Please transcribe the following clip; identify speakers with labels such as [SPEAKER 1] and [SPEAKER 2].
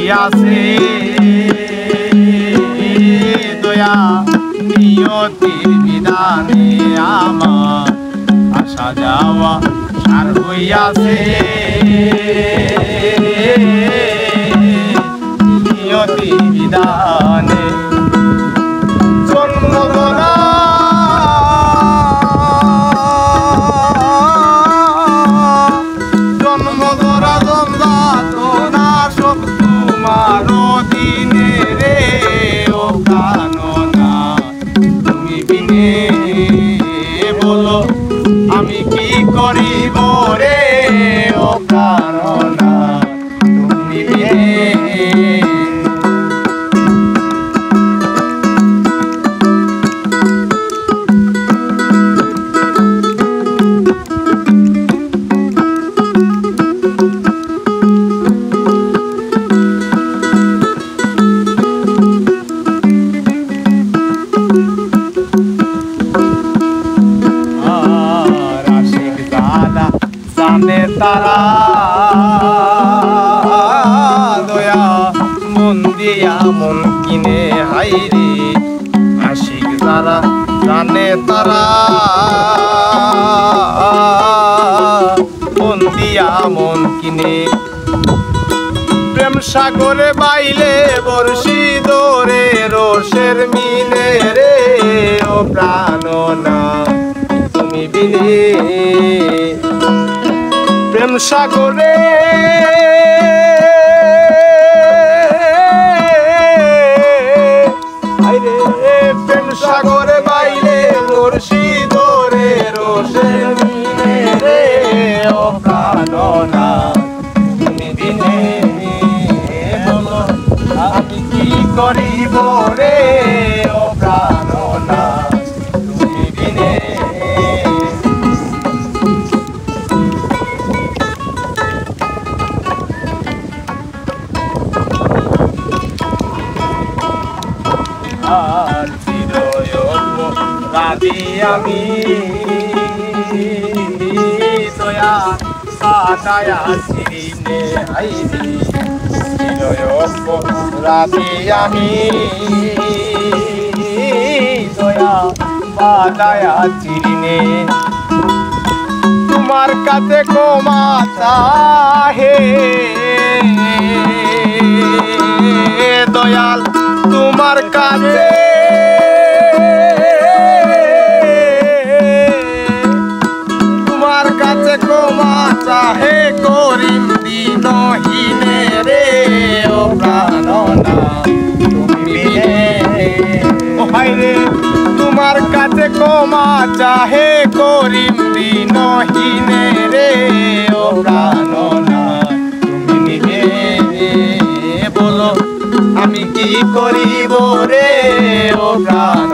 [SPEAKER 1] হইয়াছে দয়া নিয়তির বিধানে আমার আসা যাওয়া সার হইয়াছে নিয়তির বিধানে জন্মগণা আমি কি করিব রে ও প্রাণনা তুমি জানে তারা দয়া মন দিয়া মন কিনে হাইরে আশিক যারা জানে তারা মন দিয়া মন কিনে প্রেম সাগরে বাইলে বর্ষি দোরে রোষের মিলে রে ও প্রাণনা তুমি বিনে প্রেম সাগরে প্রেম সাগরে বাইলে বর্ষি দোরে রোষে মিলে রে ও প্রাণনা তুমি বিনে বলো আমি কি করিব রে ও প্রাণনা তুমি বিনে আর চিরয়পরাধী আমি দয়া কাটায়া চিরিনে আইরি চিরয়পরাধী আমি দয়া কাটায়া চিরিনে তোমার কাছে ক্ষমা চাহে দয়াল তোমার কাছে তোমার কাছে ক্ষমা চাহে করিম দিনহীনে রে ও প্রাণনা তুমি ও হায়রে তোমার কাছে ক্ষমা চাহে করিম দিনহীনে রে ও প্রাণনা তুমি বলো আমি কি করিব রে ও প্রাণ